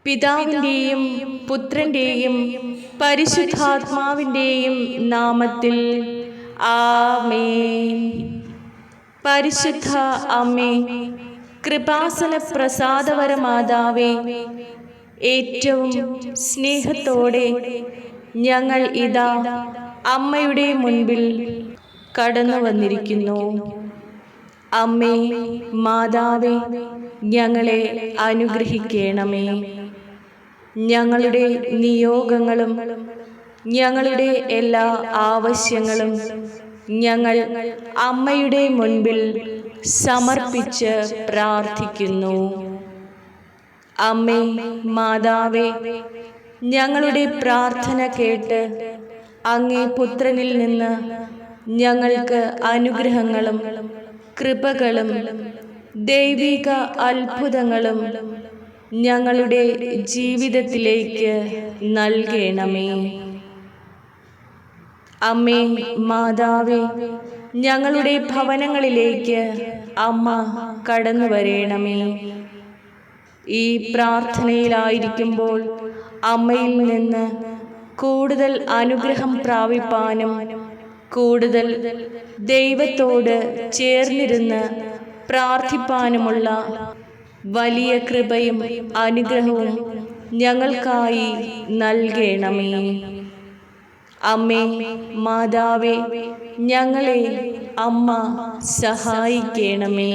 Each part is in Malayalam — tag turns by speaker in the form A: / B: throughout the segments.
A: പിതാവിൻ്റെയും പുത്രൻ്റെയും പരിശുദ്ധാത്മാവിൻ്റെയും നാമത്തിൽ ആമേൻ. പരിശുദ്ധ അമ്മേ, കൃപാസന പ്രസാദവരമാതാവേ, ഏറ്റവും സ്നേഹത്തോടെ ഞങ്ങൾ ഇതാ അമ്മയുടെ മുൻപിൽ കടന്നു വന്നിരിക്കുന്നു. അമ്മേ, മാതാവേ, ഞങ്ങളെ അനുഗ്രഹിക്കണമേ. ഞങ്ങളുടെ നിയോഗങ്ങളും ഞങ്ങളുടെ എല്ലാ ആവശ്യങ്ങളും ഞങ്ങൾ അമ്മയുടെ മുൻപിൽ സമർപ്പിച്ച് പ്രാർത്ഥിക്കുന്നു. അമ്മേ, മാതാവേ, ഞങ്ങളുടെ പ്രാർത്ഥന കേട്ട് അങ്ങേ പുത്രനിൽ നിന്ന് ഞങ്ങൾക്ക് അനുഗ്രഹങ്ങളും കൃപകളും ദൈവിക അത്ഭുതങ്ങളും ഞങ്ങളുടെ ജീവിതത്തിലേക്ക് നൽകണമേ. അമ്മേ, മാതാവേ, ഞങ്ങളുടെ ഭവനങ്ങളിലേക്ക് അമ്മ കടന്നു വരേണമേ. ഈ പ്രാർത്ഥനയിലായിരിക്കുമ്പോൾ അമ്മയിൽ നിന്ന് കൂടുതൽ അനുഗ്രഹം പ്രാപിപ്പാനും കൂടുതൽ ദൈവത്തോട് ചേർന്നിരുന്ന് പ്രാർത്ഥിപ്പാനുമുള്ള വലിയ കൃപയും അനുഗ്രഹവും ഞങ്ങൾക്കായി നൽകണമേ. അമ്മേ, മാതാവേ, ഞങ്ങളെ അമ്മ സഹായിക്കണമേ.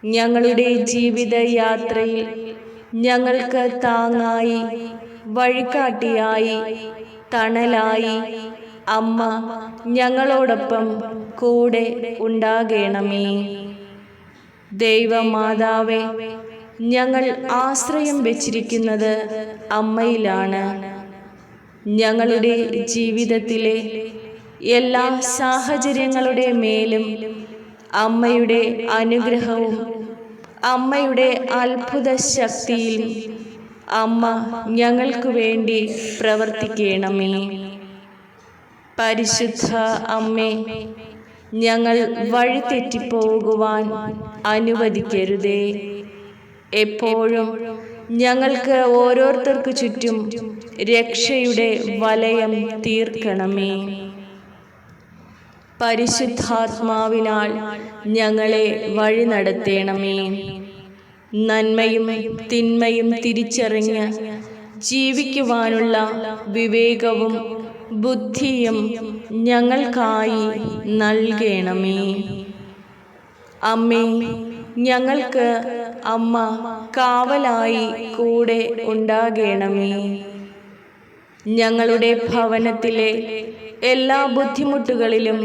A: ഞങ്ങളുടെ ജീവിതയാത്രയിൽ ഞങ്ങൾക്ക് താങ്ങായി, വഴികാട്ടിയായി, തണലായി അമ്മ ഞങ്ങളോടൊപ്പം കൂടെ ഉണ്ടാകണമേ. ദൈവമാതാവേ, ഞങ്ങൾ ആശ്രയം വെച്ചിരിക്കുന്നത് അമ്മയിലാണ്. ഞങ്ങളുടെ ജീവിതത്തിലെ എല്ലാ സാഹചര്യങ്ങളുടെ മേലും അമ്മയുടെ അനുഗ്രഹവും അമ്മയുടെ അത്ഭുത ശക്തിയും അമ്മ ഞങ്ങൾക്ക് വേണ്ടി പ്രവർത്തിക്കണമേ. പരിശുദ്ധ അമ്മേ, ഞങ്ങൾ വഴിതെറ്റിപ്പോകുവാൻ അനുവദിക്കരുതേ. എപ്പോഴും ഞങ്ങൾക്ക് ഓരോരുത്തർക്ക് ചുറ്റും രക്ഷയുടെ വലയം തീർക്കണമേ. പരിശുദ്ധാത്മാവിനാൽ ഞങ്ങളെ വഴി നടത്തണമേ. നന്മയും തിന്മയും തിരിച്ചറിഞ്ഞ് ജീവിക്കുവാനുള്ള വിവേകവും ബുദ്ധിയും ഞങ്ങൾക്കായി നൽകണമേ. അമ്മേ, ഞങ്ങൾക്ക് അമ്മ കാവലായി കൂടെ ഉണ്ടാകണമേ. ഞങ്ങളുടെ ഭവനത്തിലെ എല്ലാ ബുദ്ധിമുട്ടുകളിലും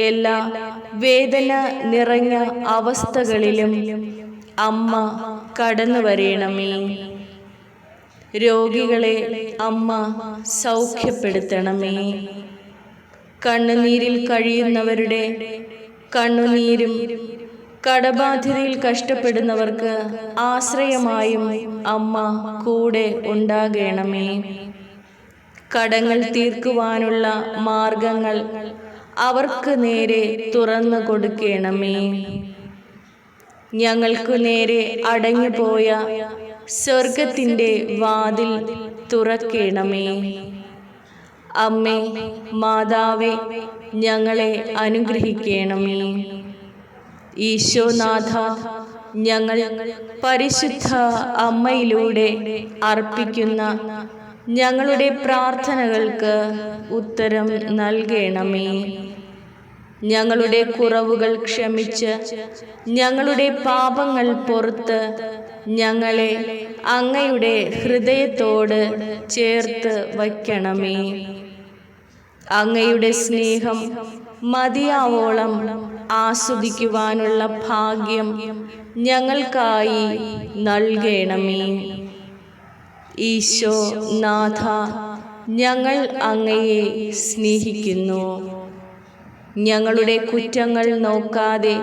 A: എല്ലാ വേദന നിറഞ്ഞ അവസ്ഥകളിലും അമ്മ കടന്നു വരേണമേ. രോഗികളെ അമ്മ സൗഖ്യപ്പെടുത്തണമേ. കണ്ണുനീരിൽ കഴിയുന്നവരുടെ കണ്ണുനീരും കടബാധ്യതയിൽ കഷ്ടപ്പെടുന്നവർക്ക് ആശ്രയമായും അമ്മ കൂടെ ഉണ്ടാകണമേ. കടങ്ങൾ തീർക്കുവാനുള്ള മാർഗങ്ങൾ അവർക്ക് നേരെ തുറന്നു കൊടുക്കണമേ. ഞങ്ങൾക്കു നേരെ അടഞ്ഞുപോയ സ്വർഗത്തിൻ്റെ വാതിൽ തുറക്കണമേ. അമ്മേ, മാതാവേ, ഞങ്ങളെ അനുഗ്രഹിക്കണമേ. ഈശോനാഥ, ഞങ്ങൾ പരിശുദ്ധ അമ്മയിലൂടെ അർപ്പിക്കുന്ന ഞങ്ങളുടെ പ്രാർത്ഥനകൾക്ക് ഉത്തരം നൽകണമേ. ഞങ്ങളുടെ കുറവുകൾ ക്ഷമിച്ച് ഞങ്ങളുടെ പാപങ്ങൾ പൊറുത്ത് ഞങ്ങളെ അങ്ങയുടെ ഹൃദയത്തോട് ചേർത്ത് വയ്ക്കണമേ. അങ്ങയുടെ സ്നേഹം മതിയാവോളം ആസ്വദിക്കുവാനുള്ള ഭാഗ്യം ഞങ്ങൾക്കായി നൽകണമേ. ഈശോ നാഥ, ഞങ്ങൾ അങ്ങയെ സ്നേഹിക്കുന്നു. ഞങ്ങളുടെ കുറ്റങ്ങൾ നോക്കാതെ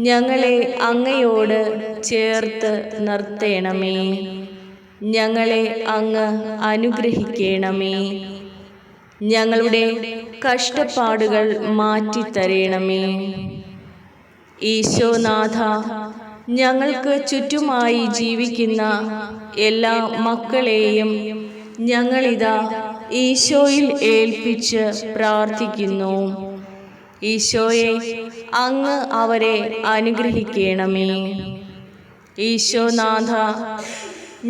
A: ഞങ്ങളെ അങ്ങയോട് ചേർത്ത് നിർത്തണമേ. ഞങ്ങളെ അങ്ങ് അനുഗ്രഹിക്കണമേ. ഞങ്ങളുടെ കഷ്ടപ്പാടുകൾ മാറ്റിത്തരേണമേ. ഈശോനാഥ, ഞങ്ങൾക്ക് ചുറ്റുമായി ജീവിക്കുന്ന എല്ലാ മക്കളെയും ഞങ്ങളിതാ ഈശോയിൽ ഏൽപ്പിച്ച് പ്രാർത്ഥിക്കുന്നു. ഈശോയെ, അങ്ങ് അവരെ അനുഗ്രഹിക്കണമേ. ഈശോനാഥ,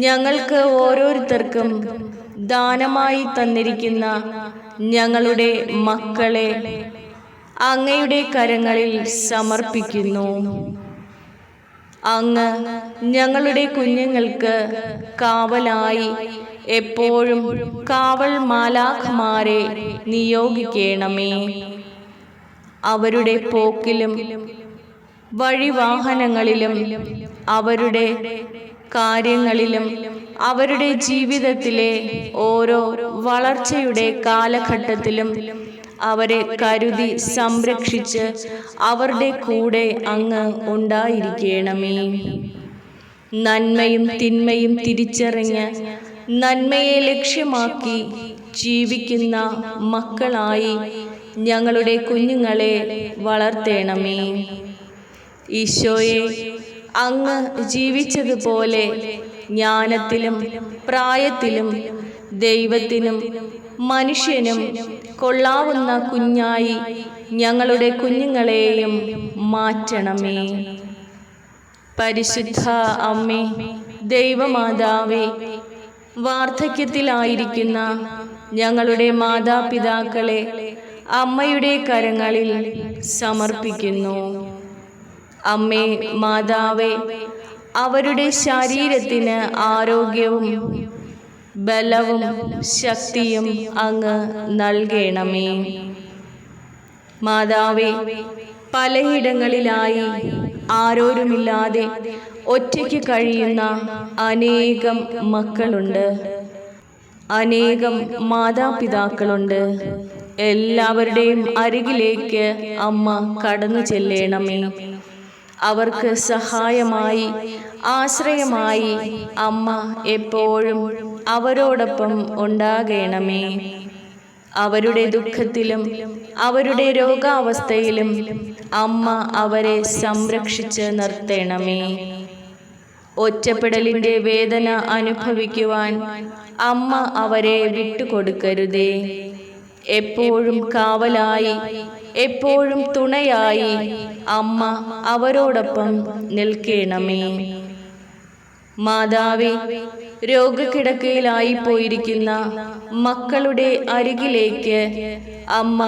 A: ഞങ്ങൾക്ക് ഓരോരുത്തർക്കും ദാനമായി തന്നിരിക്കുന്ന ഞങ്ങളുടെ മക്കളെ അങ്ങയുടെ കരങ്ങളിൽ സമർപ്പിക്കുന്നു. അങ്ങ് ഞങ്ങളുടെ കുഞ്ഞുങ്ങൾക്ക് കാവലായി എപ്പോഴും കാവൽ മാലാഖമാരെ നിയോഗിക്കണമേ. അവരുടെ പോക്കിലും വഴിവാഹനങ്ങളിലും അവരുടെ കാര്യങ്ങളിലും അവരുടെ ജീവിതത്തിലെ ഓരോ വളർച്ചയുടെ കാലഘട്ടത്തിലും അവരെ കരുതി സംരക്ഷിച്ച് അവരുടെ കൂടെ അങ്ങ് ഉണ്ടായിരിക്കണമേ. നന്മയും തിന്മയും തിരിച്ചറിഞ്ഞ് നന്മയെ ലക്ഷ്യമാക്കി ജീവിക്കുന്ന മക്കളായി ഞങ്ങളുടെ കുഞ്ഞുങ്ങളെ വളർത്തണമേ. ഈശോയെ, അങ്ങ് ജീവിച്ചതുപോലെ ജ്ഞാനത്തിലും പ്രായത്തിലും ദൈവത്തിനും മനുഷ്യനും കൊള്ളാവുന്ന കുഞ്ഞായി ഞങ്ങളുടെ കുഞ്ഞുങ്ങളെയും മാറ്റണമേ. പരിശുദ്ധ അമ്മേ, ദൈവമാതാവേ, വാർദ്ധക്യത്തിലായിരിക്കുന്ന ഞങ്ങളുടെ മാതാപിതാക്കളെ അമ്മയുടെ കരങ്ങളിൽ സമർപ്പിക്കുന്നു. അമ്മേ മാതാവേ, അവരുടെ ശരീരത്തിന് ആരോഗ്യവും ബലവും ശക്തിയും അങ്ങ് നൽകണമേ. മാതാവേ, പലയിടങ്ങളിലായി ആരോരുമില്ലാതെ ഒറ്റയ്ക്ക് കഴിയുന്ന അനേകം മക്കളുണ്ട്, അനേകം മാതാപിതാക്കളുണ്ട്. എല്ലാവരുടെയും അരികിലേക്ക് അമ്മ കടന്നു ചെല്ലണമേ. അവർക്ക് സഹായമായി ആശ്രയമായി അമ്മ എപ്പോഴും അവരോടൊപ്പം ഉണ്ടാകണമേ. അവരുടെ ദുഃഖത്തിലും അവരുടെ രോഗാവസ്ഥയിലും അമ്മ അവരെ സംരക്ഷിച്ച് നിർത്തണമേ. ഒറ്റപ്പെടലിൻ്റെ വേദന അനുഭവിക്കുവാൻ അമ്മ അവരെ വിട്ടുകൊടുക്കരുതേ. എപ്പോഴും കാവലായി എപ്പോഴും തുണയായി അമ്മ അവരോടൊപ്പം നിൽക്കണമേ. മാതാവേ, രോഗക്കിടക്കയിലായി പോയിരിക്കുന്ന മക്കളുടെ അരികിലേക്ക് അമ്മ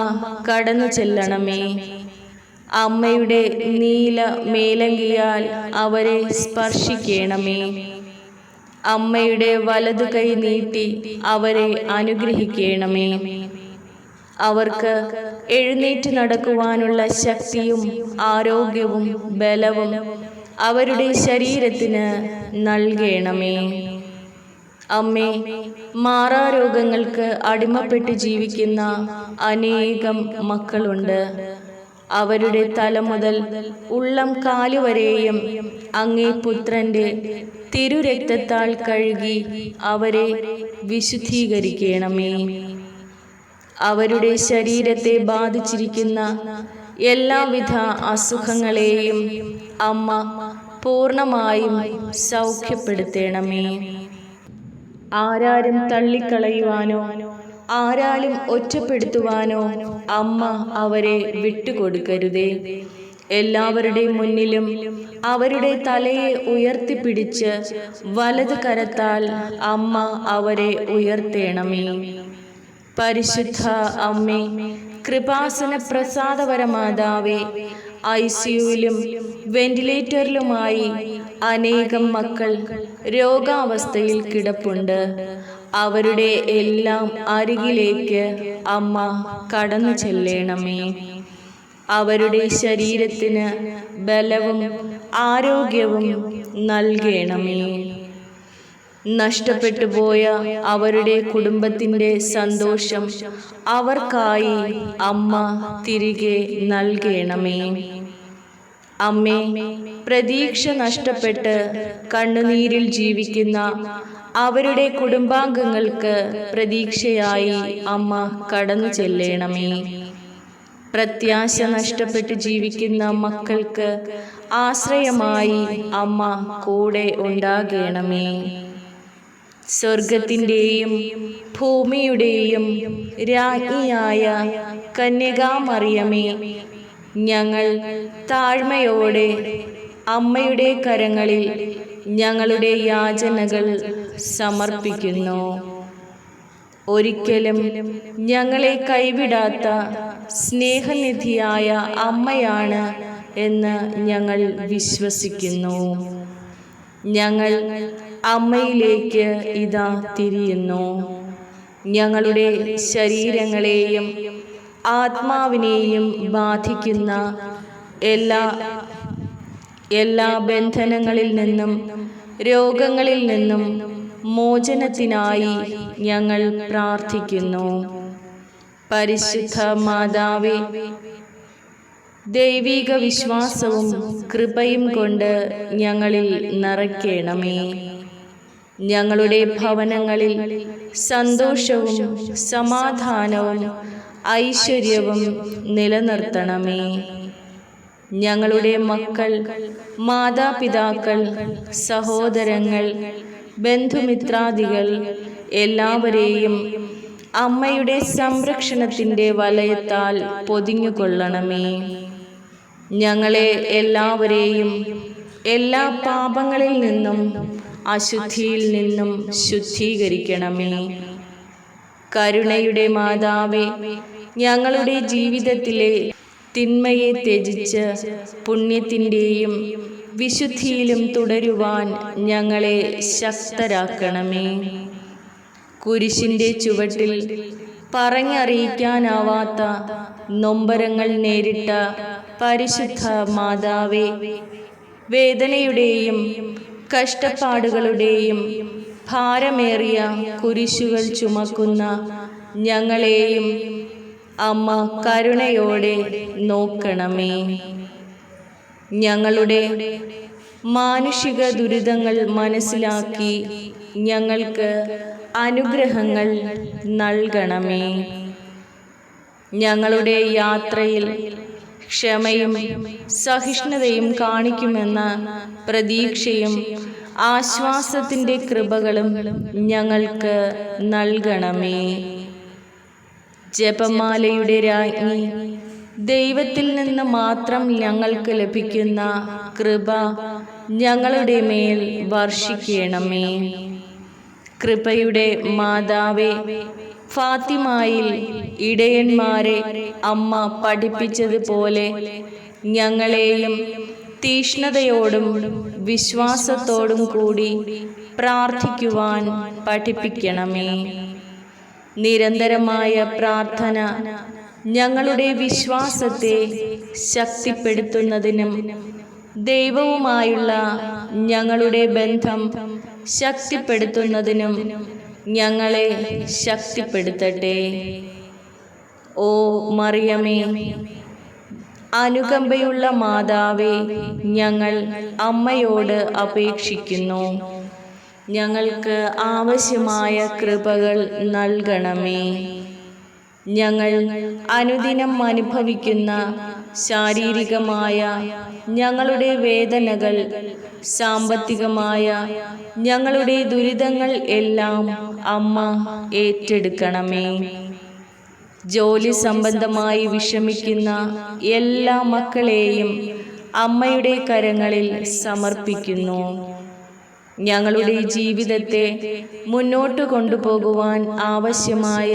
A: കടന്നു ചെല്ലണമേ. അമ്മയുടെ നീല മേലങ്കിയാൽ അവരെ സ്പർശിക്കണമേ. അമ്മയുടെ വലതു കൈ നീട്ടി അവരെ അനുഗ്രഹിക്കണമേ. അവർക്ക് എഴുന്നേറ്റ് നടക്കുവാനുള്ള ശക്തിയും ആരോഗ്യവും ബലവും അവരുടെ ശരീരത്തിന് നൽകണമേ. അമ്മേ, മാറാരോഗങ്ങൾക്ക് അടിമപ്പെട്ട് ജീവിക്കുന്ന അനേകം മക്കളുണ്ട്. അവരുടെ തല മുതൽ ഉള്ളം കാലുവരെയും അങ്ങേ പുത്രൻ്റെ തിരുരക്തത്താൽ കഴുകി അവരെ വിശുദ്ധീകരിക്കണമേ. അവരുടെ ശരീരത്തെ ബാധിച്ചിരിക്കുന്ന എല്ലാവിധ അസുഖങ്ങളെയും അമ്മ പൂർണ്ണമായും സൗഖ്യപ്പെടുത്തണമേ. ആരാരും തള്ളിക്കളയുവാനോ ആരാലും ഒറ്റപ്പെടുത്തുവാനോ അമ്മ അവരെ വിട്ടുകൊടുക്കരുതേ. എല്ലാവരുടെയും മുന്നിലും അവരുടെ തലയെ ഉയർത്തിപ്പിടിച്ച് വലത് കരത്താൽ അമ്മ അവരെ ഉയർത്തണമേ. പരിശുദ്ധ അമ്മേ, കൃപാസന പ്രസാദപരമാതാവേ, ICUവിലും വെന്റിലേറ്ററിലുമായി അനേകം മക്കൾ രോഗാവസ്ഥയിൽ കിടപ്പുണ്ട്. അവരുടെ എല്ലാം അരികിലേക്ക് അമ്മ കടന്നു ചെല്ലണമേ. അവരുടെ ശരീരത്തിന് ബലവും ആരോഗ്യവും നൽകണമേ. നഷ്ടപ്പെട്ടു പോയ അവരുടെ കുടുംബത്തിൻ്റെ സന്തോഷം അവർക്കായി അമ്മ തിരികെ നൽകണമേ. അമ്മേ, പ്രതീക്ഷ നഷ്ടപ്പെട്ട് കണ്ണുനീരിൽ ജീവിക്കുന്ന അവരുടെ കുടുംബാംഗങ്ങൾക്ക് പ്രതീക്ഷയായി അമ്മ കടന്നു ചെല്ലണമേ. പ്രത്യാശ നഷ്ടപ്പെട്ട് ജീവിക്കുന്ന മക്കൾക്ക് ആശ്രയമായി അമ്മ കൂടെ ഉണ്ടാകണമേ. സ്വർഗത്തിൻ്റെയും ഭൂമിയുടെയും രാജ്ഞിയായ കന്യകാമറിയമേ, ഞങ്ങൾ താഴ്മയോടെ അമ്മയുടെ കരങ്ങളിൽ ഞങ്ങളുടെ യാചനകൾ സമർപ്പിക്കുന്നു. ഒരിക്കലും ഞങ്ങളെ കൈവിടാത്ത സ്നേഹനിധിയായ അമ്മയാണ് എന്ന് ഞങ്ങൾ വിശ്വസിക്കുന്നു. ഞങ്ങൾ അമ്മയിലേക്ക് ഇതാ തിരിയുന്നു. ഞങ്ങളുടെ ശരീരങ്ങളെയും ആത്മാവിനെയും ബാധിക്കുന്ന എല്ലാ ബന്ധനങ്ങളിൽ നിന്നും രോഗങ്ങളിൽ നിന്നും മോചനത്തിനായി ഞങ്ങൾ പ്രാർത്ഥിക്കുന്നു. പരിശുദ്ധ മാതാവേ, ദൈവിക വിശ്വാസവും കൃപയും കൊണ്ട് ഞങ്ങളിൽ നിറയ്ക്കണമേ. ഞങ്ങളുടെ ഭവനങ്ങളിൽ സന്തോഷവും സമാധാനവും ഐശ്വര്യവും നിലനിർത്തണമേ. ഞങ്ങളുടെ മക്കൾ, മാതാപിതാക്കൾ, സഹോദരങ്ങൾ, ബന്ധുമിത്രാദികൾ എല്ലാവരെയും അമ്മയുടെ സംരക്ഷണത്തിൻ്റെ വലയത്താൽ പൊതിഞ്ഞുകൊള്ളണമേ. ഞങ്ങളെ എല്ലാവരെയും എല്ലാ പാപങ്ങളിൽ നിന്നും അശുദ്ധിയിൽ നിന്നും ശുദ്ധീകരിക്കണമേ. കരുണയുടെ മാതാവേ, ഞങ്ങളുടെ ജീവിതത്തിലെ തിന്മയെ ത്യജിച്ച് പുണ്യത്തിൻ്റെയും വിശുദ്ധിയിലും തുടരുവാൻ ഞങ്ങളെ ശക്തരാക്കണമേ. കുരിശിൻ്റെ ചുവട്ടിൽ പറഞ്ഞറിയിക്കാനാവാത്ത നൊമ്പരങ്ങൾ നേരിട്ട പരിശുദ്ധ മാതാവേ, വേദനയുടെയും കഷ്ടപ്പാടുകളുടെയും ഭാരമേറിയ കുരിശുകൾ ചുമക്കുന്ന ഞങ്ങളെയും അമ്മ കരുണയോടെ നോക്കണമേ. ഞങ്ങളുടെ മാനുഷിക ദുരിതങ്ങൾ മനസ്സിലാക്കി ഞങ്ങൾക്ക് അനുഗ്രഹങ്ങൾ നൽകണമേ. ഞങ്ങളുടെ യാത്രയിൽ ക്ഷമയും സഹിഷ്ണുതയും കാണിക്കുമെന്ന പ്രതീക്ഷയും ആശ്വാസത്തിൻ്റെ കൃപകളും ഞങ്ങൾക്ക് നൽകണമേ. ജപമാലയുടെ രാജ്ഞി, ദൈവത്തിൽ നിന്ന് മാത്രം ഞങ്ങൾക്ക് ലഭിക്കുന്ന കൃപ ഞങ്ങളുടെ മേൽ വർഷിക്കണമേ. കൃപയുടെ മാതാവേ, ഫാത്തിമായിൽ ഇടയന്മാരെ അമ്മ പഠിപ്പിച്ചതുപോലെ ഞങ്ങളെയും തീഷ്ണതയോടും വിശ്വാസത്തോടും കൂടി പ്രാർത്ഥിക്കുവാൻ പഠിപ്പിക്കണമേ. നിരന്തരമായ പ്രാർത്ഥന ഞങ്ങളുടെ വിശ്വാസത്തെ ശക്തിപ്പെടുത്തുന്നതിനും ദൈവവുമായുള്ള ഞങ്ങളുടെ ബന്ധം ശക്തിപ്പെടുത്തുന്നതിനും ഞങ്ങളെ ശക്തിപ്പെടുത്തട്ടെ. ഓ മറിയമേ, അനുകമ്പയുള്ള മാതാവേ, ഞങ്ങൾ അമ്മയോട് അപേക്ഷിക്കുന്നു. ഞങ്ങൾക്ക് ആവശ്യമായ കൃപകൾ നൽകണമേ. ഞങ്ങൾ അനുദിനം അനുഭവിക്കുന്ന ശാരീരികമായ ഞങ്ങളുടെ വേദനകൾ, സാമ്പത്തികമായ ഞങ്ങളുടെ ദുരിതങ്ങൾ എല്ലാം അമ്മ ഏറ്റെടുക്കണമേ. ജോലി സംബന്ധമായി വിഷമിക്കുന്ന എല്ലാ മക്കളെയും അമ്മയുടെ കരങ്ങളിൽ സമർപ്പിക്കുന്നു. ഞങ്ങളുടെ ജീവിതത്തെ മുന്നോട്ട് കൊണ്ടുപോകുവാൻ ആവശ്യമായ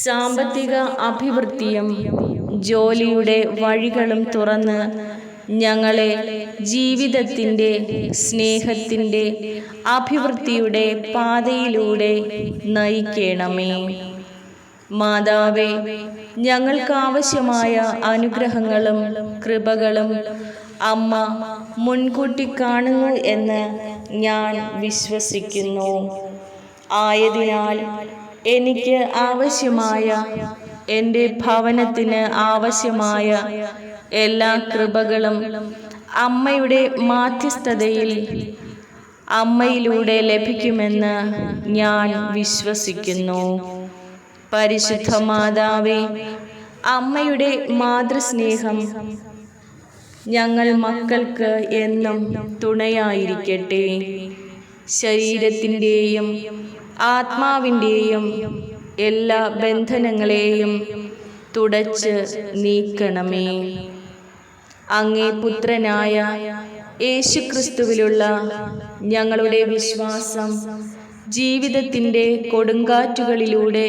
A: സാമ്പത്തിക അഭിവൃദ്ധിയും ജോലിയുടെ വഴികളും തുറന്ന് ഞങ്ങളെ ജീവിതത്തിൻ്റെ, സ്നേഹത്തിൻ്റെ, അഭിവൃദ്ധിയുടെ പാതയിലൂടെ നയിക്കണമേ. മാതാവേ, ഞങ്ങൾക്കാവശ്യമായ അനുഗ്രഹങ്ങളും കൃപകളും അമ്മ മുൻകൂട്ടി കാണുന്നു എന്ന് ഞാൻ വിശ്വസിക്കുന്നു. ആയതിനാൽ എനിക്ക് ആവശ്യമായ, എൻ്റെ ഭവനത്തിന് ആവശ്യമായ എല്ലാ കൃപകളും അമ്മയുടെ മാധ്യസ്ഥതയിൽ അമ്മയിലൂടെ ലഭിക്കുമെന്ന് ഞാൻ വിശ്വസിക്കുന്നു. പരിശുദ്ധ മാതാവേ, അമ്മയുടെ മാതൃസ്നേഹം ഞങ്ങൾ മക്കൾക്ക് എന്നും തുണയായിരിക്കട്ടെ. ശരീരത്തിൻ്റെയും ആത്മാവിൻ്റെയും എല്ലാ ബന്ധനങ്ങളെയും തുടച്ച് നീക്കണമേ. അങ്ങേ പുത്രനായ യേശുക്രിസ്തുവിലുള്ള ഞങ്ങളുടെ വിശ്വാസം ജീവിതത്തിൻ്റെ കൊടുങ്കാറ്റുകളിലൂടെ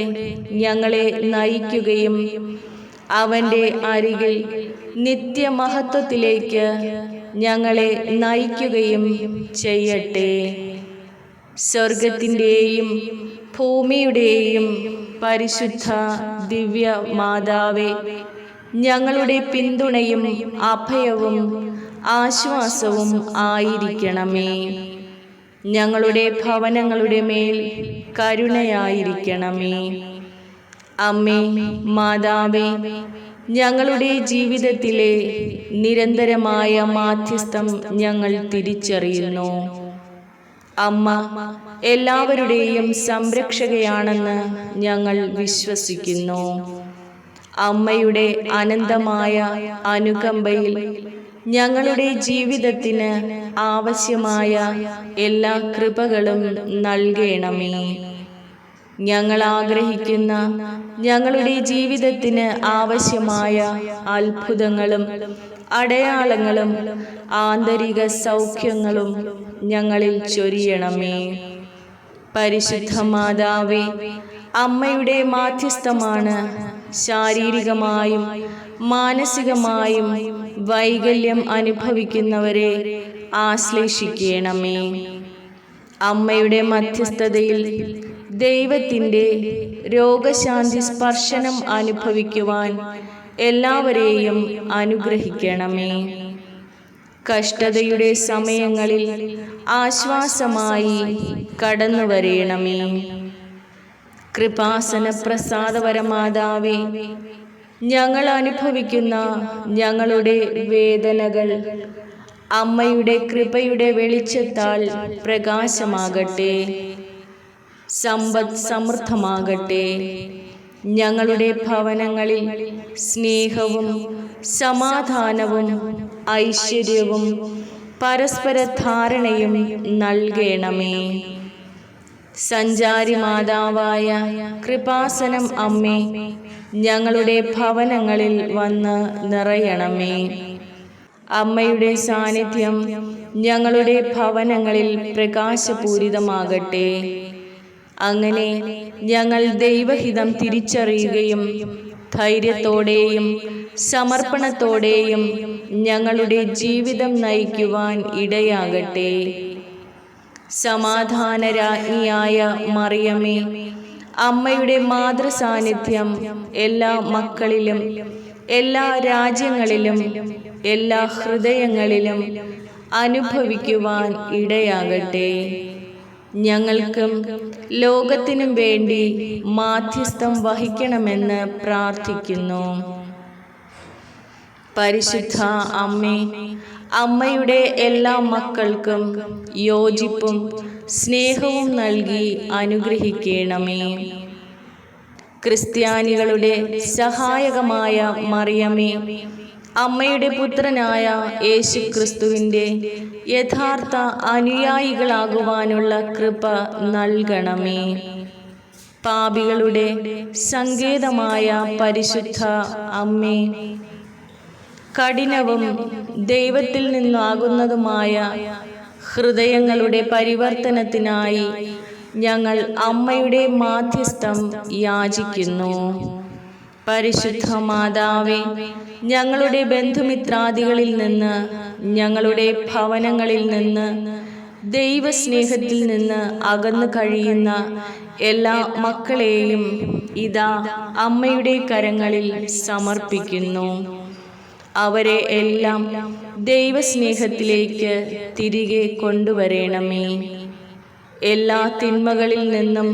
A: ഞങ്ങളെ നയിക്കുകയും അവൻ്റെ അരികിൽ നിത്യമഹത്വത്തിലേക്ക് ഞങ്ങളെ നയിക്കുകയും ചെയ്യട്ടെ. സ്വർഗത്തിൻ്റെയും ഭൂമിയുടെയും പരിശുദ്ധ ദിവ്യ മാതാവേ, ഞങ്ങളുടെ പിന്തുണയും അഭയവും ആശ്വാസവും ആയിരിക്കണമേ. ഞങ്ങളുടെ ഭവനങ്ങളുടെ മേൽ കരുണയായിരിക്കണമേ. അമ്മേ മാതാവേ, ഞങ്ങളുടെ ജീവിതത്തിലെ നിരന്തരമായ മാധ്യസ്ഥം ഞങ്ങൾ തിരിച്ചറിയുന്നു. അമ്മ എല്ലാവരുടെയും സംരക്ഷകയാണെന്ന് ഞങ്ങൾ വിശ്വസിക്കുന്നു. അമ്മയുടെ അനന്തമായ അനുകമ്പയിൽ ഞങ്ങളുടെ ജീവിതത്തിന് ആവശ്യമായ എല്ലാ കൃപകളും നൽകണമേ. ഞങ്ങൾ ആഗ്രഹിക്കുന്ന ഞങ്ങളുടെ ജീവിതത്തിന് ആവശ്യമായ അത്ഭുതങ്ങളും അടയാളങ്ങളും ആന്തരിക സൗഖ്യങ്ങളും ഞങ്ങളിൽ ചൊരിയണമേ. പരിശുദ്ധ മാതാവേ, അമ്മയുടെ മാധ്യസ്ഥമാണ് ശാരീരികമായും മാനസികമായും വൈകല്യം അനുഭവിക്കുന്നവരെ ആശ്ലേഷിക്കണമേ. അമ്മയുടെ മധ്യസ്ഥതയിൽ ദൈവത്തിൻ്റെ രോഗശാന്തി സ്പർശനം അനുഭവിക്കുവാൻ എല്ലാവരെയും അനുഗ്രഹിക്കണമേ. കഷ്ടതയുടെ സമയങ്ങളിൽ ആശ്വാസമായി കടന്നു വരേണമേ. കൃപാസന പ്രസാദപരമാതാവേ, ഞങ്ങൾ അനുഭവിക്കുന്ന ഞങ്ങളുടെ വേദനകൾ അമ്മയുടെ കൃപയുടെ വെളിച്ചത്താൽ പ്രകാശമാകട്ടെ, സമ്പദ് സമൃദ്ധമാകട്ടെ. ഞങ്ങളുടെ ഭവനങ്ങളിൽ സ്നേഹവും സമാധാനവും ഐശ്വര്യവും പരസ്പര ധാരണയും നൽകണമേ. സഞ്ചാരി മാതാവായ കൃപാസനം അമ്മേ, ഞങ്ങളുടെ ഭവനങ്ങളിൽ വന്ന് നിറയണമേ. അമ്മയുടെ സാന്നിധ്യം ഞങ്ങളുടെ ഭവനങ്ങളിൽ പ്രകാശപൂരിതമാകട്ടെ. അങ്ങനെ ഞങ്ങൾ ദൈവഹിതം തിരിച്ചറിയുകയും ധൈര്യത്തോടെയും സമർപ്പണത്തോടെയും ഞങ്ങളുടെ ജീവിതം നയിക്കുവാൻ ഇടയാകട്ടെ. സമാധാനരാജ്ഞിയായ മറിയമേ, അമ്മയുടെ മാതൃസാന്നിധ്യം എല്ലാ മക്കളിലും എല്ലാ രാജ്യങ്ങളിലും എല്ലാ ഹൃദയങ്ങളിലും അനുഭവിക്കുവാൻ ഇടയാകട്ടെ. ഞങ്ങൾക്കും ലോകത്തിനും വേണ്ടി മാധ്യസ്ഥം വഹിക്കണമെന്ന് പ്രാർത്ഥിക്കുന്നു. പരിശുദ്ധ അമ്മേ, അമ്മയുടെ എല്ലാ മക്കൾക്കും യോജിപ്പും സ്നേഹവും നൽകി അനുഗ്രഹിക്കണമേ. ക്രിസ്ത്യാനികളുടെ സഹായകമായ മറിയമേ, അമ്മയുടെ പുത്രനായ യേശുക്രിസ്തുവിൻ്റെ യഥാർത്ഥ അനുയായികളാകുവാനുള്ള കൃപ നൽകണമേ. പാപികളുടെ സങ്കേതമായ പരിശുദ്ധ അമ്മേ, കഠിനവും ദൈവത്തിൽ നിന്നാകുന്നതുമായ ഹൃദയങ്ങളുടെ പരിവർത്തനത്തിനായി ഞങ്ങൾ അമ്മയുടെ മാധ്യസ്ഥം യാചിക്കുന്നു. പരിശുദ്ധ മാതാവേ, ഞങ്ങളുടെ ബന്ധുമിത്രാദികളിൽ നിന്ന്, ഞങ്ങളുടെ ഭവനങ്ങളിൽ നിന്ന്, ദൈവസ്നേഹത്തിൽ നിന്ന് അകന്നു കഴിയുന്ന എല്ലാ മക്കളെയും ഇതാ അമ്മയുടെ കരങ്ങളിൽ സമർപ്പിക്കുന്നു. അവരെ എല്ലാം ദൈവസ്നേഹത്തിലേക്ക് തിരികെ കൊണ്ടുവരേണമേ. എല്ലാ തിന്മകളിൽ നിന്നും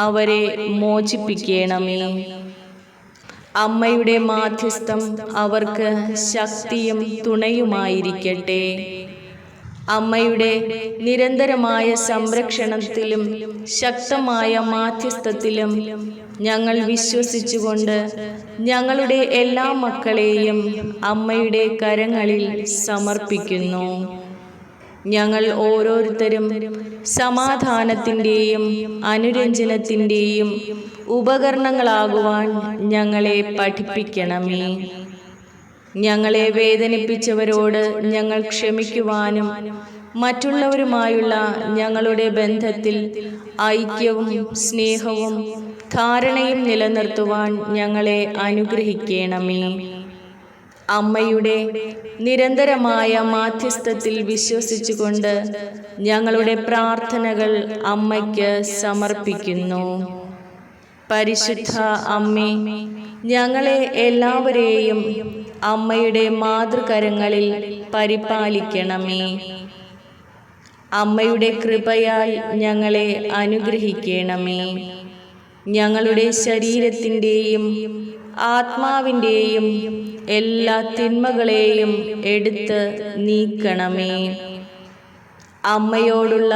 A: അവരെ മോചിപ്പിക്കണമേ. അമ്മയുടെ മാധ്യസ്ഥം അവർക്ക് ശക്തിയും തുണയുമായിരിക്കട്ടെ. അമ്മയുടെ നിരന്തരമായ സംരക്ഷണത്തിലും ശക്തമായ മാധ്യസ്ഥത്തിലും ഞങ്ങൾ വിശ്വസിച്ചുകൊണ്ട് ഞങ്ങളുടെ എല്ലാ മക്കളെയും അമ്മയുടെ കരങ്ങളിൽ സമർപ്പിക്കുന്നു. ഞങ്ങൾ ഓരോരുത്തരും സമാധാനത്തിൻ്റെയും അനുരഞ്ജനത്തിൻ്റെയും ഉപകരണങ്ങളാകുവാൻ ഞങ്ങളെ പഠിപ്പിക്കണമേ. ഞങ്ങളെ വേദനിപ്പിച്ചവരോട് ഞങ്ങൾ ക്ഷമിക്കുവാനും മറ്റുള്ളവരുമായുള്ള ഞങ്ങളുടെ ബന്ധത്തിൽ ഐക്യവും സ്നേഹവും ധാരണയും നിലനിർത്തുവാൻ ഞങ്ങളെ അനുഗ്രഹിക്കണമേ. അമ്മയുടെ നിരന്തരമായ മാധ്യസ്ഥത്തിൽ വിശ്വസിച്ചുകൊണ്ട് ഞങ്ങളുടെ പ്രാർത്ഥനകൾ അമ്മയ്ക്ക് സമർപ്പിക്കുന്നു. പരിശുദ്ധ അമ്മേ, ഞങ്ങളെ എല്ലാവരെയും അമ്മയുടെ മാതൃകരങ്ങളിൽ പരിപാലിക്കണമേ. അമ്മയുടെ കൃപയാൽ ഞങ്ങളെ അനുഗ്രഹിക്കണമേ. ഞങ്ങളുടെ ശരീരത്തിൻ്റെയും ആത്മാവിൻ്റെയും എല്ലാ തിന്മകളെയും എടുത്ത് നീക്കണമേ. അമ്മയോടുള്ള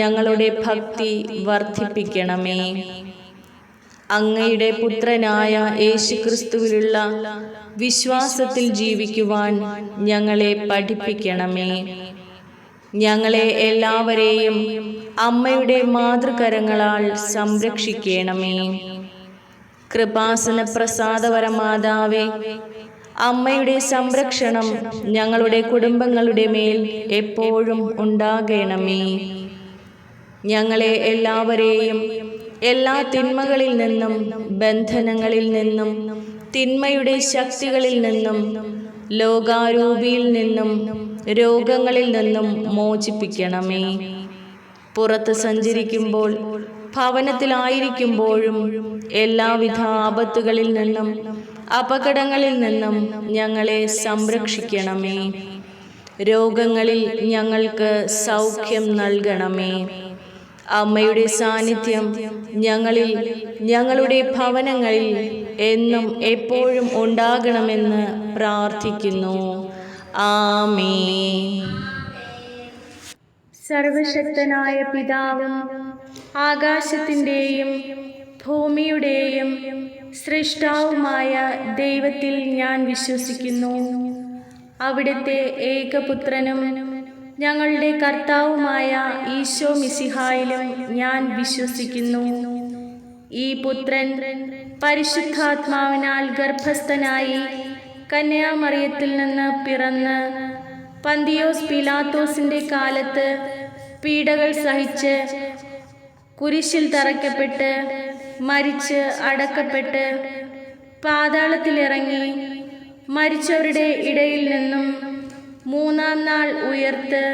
A: ഞങ്ങളുടെ ഭക്തി വർദ്ധിപ്പിക്കണമേ. അങ്ങയുടെ പുത്രനായ യേശുക്രിസ്തുവിലുള്ള വിശ്വാസത്തിൽ ജീവിക്കുവാൻ ഞങ്ങളെ പഠിപ്പിക്കണമേ. ഞങ്ങളെ എല്ലാവരെയും അമ്മയുടെ മാതൃകരങ്ങളാൽ സംരക്ഷിക്കണമേ. കൃപാസന പ്രസാദവരമാതാവേ, അമ്മയുടെ സംരക്ഷണം ഞങ്ങളുടെ കുടുംബങ്ങളുടെ മേൽ എപ്പോഴും ഉണ്ടാകണമേ. ഞങ്ങളെ എല്ലാവരെയും എല്ലാ തിന്മകളിൽ നിന്നും, ബന്ധനങ്ങളിൽ നിന്നും, തിന്മയുടെ ശക്തികളിൽ നിന്നും, ലോകാരൂപിയിൽ നിന്നും, രോഗങ്ങളിൽ നിന്നും മോചിപ്പിക്കണമേ. പുറത്ത് സഞ്ചരിക്കുമ്പോൾ, ഭവനത്തിലായിരിക്കുമ്പോഴും എല്ലാവിധ ആപത്തുകളിൽ നിന്നും, അപകടങ്ങളിൽ നിന്നും ഞങ്ങളെ സംരക്ഷിക്കണമേ. രോഗങ്ങളിൽ ഞങ്ങൾക്ക് സൗഖ്യം നൽകണമേ. അമ്മയുടെ സാന്നിധ്യം ഞങ്ങളിൽ, ഞങ്ങളുടെ ഭവനങ്ങളിൽ എന്നും എപ്പോഴും ഉണ്ടാകണമെന്ന് പ്രാർത്ഥിക്കുന്നു. ആമേൻ. സർവശക്തനായ പിതാവും ആകാശത്തിൻ്റെയും ഭൂമിയുടെയും സൃഷ്ടാവുമായ ദൈവത്തിൽ ഞാൻ വിശ്വസിക്കുന്നു. അവിടുത്തെ ഏകപുത്രനും ഞങ്ങളുടെ കർത്താവുമായ ഈശോ മിശിഹായിലും ഞാൻ വിശ്വസിക്കുന്നു. ഈ പുത്രൻ പരിശുദ്ധാത്മാവിനാൽ ഗർഭസ്ഥനായി കന്യാമറിയത്തിൽ നിന്ന് പിറന്ന് പന്തിയോസ് പീലാത്തോസിൻ്റെ കാലത്ത് പീഡകൾ സഹിച്ച് കുരിശിൽ തറയ്ക്കപ്പെട്ട് മരിച്ച് അടക്കപ്പെട്ട് പാതാളത്തിലിറങ്ങി മരിച്ചവരുടെ ഇടയിൽ നിന്നും മൂന്നാം നാൾ ഉയർത്ത്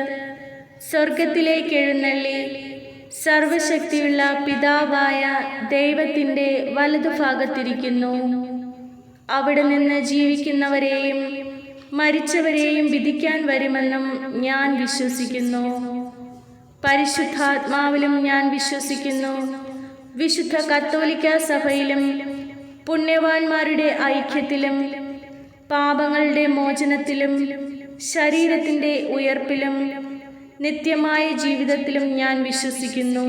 A: സ്വർഗത്തിലേക്ക് എഴുന്നള്ളി സർവശക്തിയുള്ള പിതാവായ ദൈവത്തിൻ്റെ വലതുഭാഗത്തിരിക്കുന്നു. അവിടെ നിന്ന് ജീവിക്കുന്നവരെയും മരിച്ചവരെയും വിധിക്കാൻ വരുമെന്നും ഞാൻ വിശ്വസിക്കുന്നു. പരിശുദ്ധാത്മാവിലും ഞാൻ വിശ്വസിക്കുന്നു. വിശുദ്ധ കത്തോലിക്ക സഭയിലും പുണ്യവാന്മാരുടെ ഐക്യത്തിലും പാപങ്ങളുടെ മോചനത്തിലും ശരീരത്തിൻ്റെ ഉയർപ്പിലും നിത്യമായ ജീവിതത്തിലും ഞാൻ വിശ്വസിക്കുന്നു.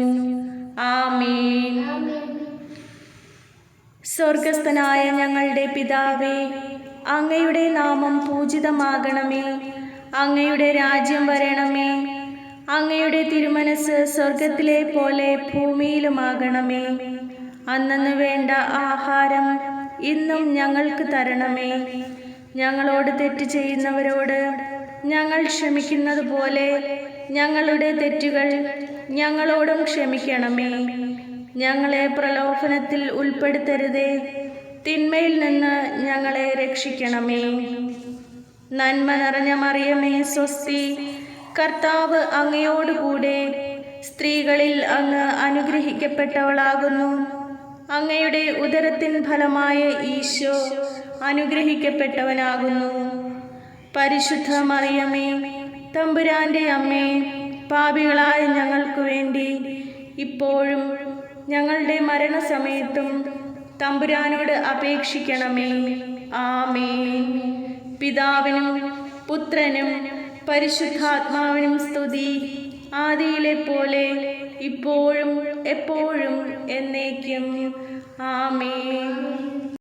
A: ആമേൻ. സ്വർഗസ്ഥനായ ഞങ്ങളുടെ പിതാവേ, അങ്ങയുടെ നാമം പൂജിതമാകണമേ. അങ്ങയുടെ രാജ്യം വരണമേ. അങ്ങയുടെ തിരുമനസ് സ്വർഗത്തിലെ പോലെ ഭൂമിയിലുമാകണമേ. അന്നന്ന് വേണ്ട ആഹാരം ഇന്നും ഞങ്ങൾക്ക് തരണമേ. ഞങ്ങളോട് തെറ്റ് ചെയ്യുന്നവരോട് ഞങ്ങൾ ക്ഷമിക്കുന്നത് പോലെ ഞങ്ങളുടെ തെറ്റുകൾ ഞങ്ങളോടും ക്ഷമിക്കണമേ. ഞങ്ങളെ പ്രലോഭനത്തിൽ ഉൾപ്പെടുത്തരുതേ, തിന്മയിൽ നിന്ന് ഞങ്ങളെ രക്ഷിക്കണമേ. നന്മ നിറഞ്ഞ മറിയമേ സ്വസ്തി, കർത്താവ് അങ്ങയോടുകൂടെ സ്ത്രീകളിൽ അങ്ങ് അനുഗ്രഹിക്കപ്പെട്ടവളാകുന്നു. അങ്ങയുടെ ഉദരത്തിൻ ഫലമായ ഈശോ അനുഗ്രഹിക്കപ്പെട്ടവനാകുന്നു. പരിശുദ്ധ മറിയമേ, തമ്പുരാൻ്റെ അമ്മേ, പാപികളായ ഞങ്ങൾക്ക് വേണ്ടി ഇപ്പോഴും ഞങ്ങളുടെ മരണസമയത്തും തമ്പുരാനോട് അപേക്ഷിക്കണമേ. ആമേൻ. പിതാവിനും പുത്രനും പരിശുദ്ധാത്മാവിനും സ്തുതി, ആദിയിലെ പോലെ ഇപ്പോഴും എപ്പോഴും എന്നേക്കും. ആമേൻ.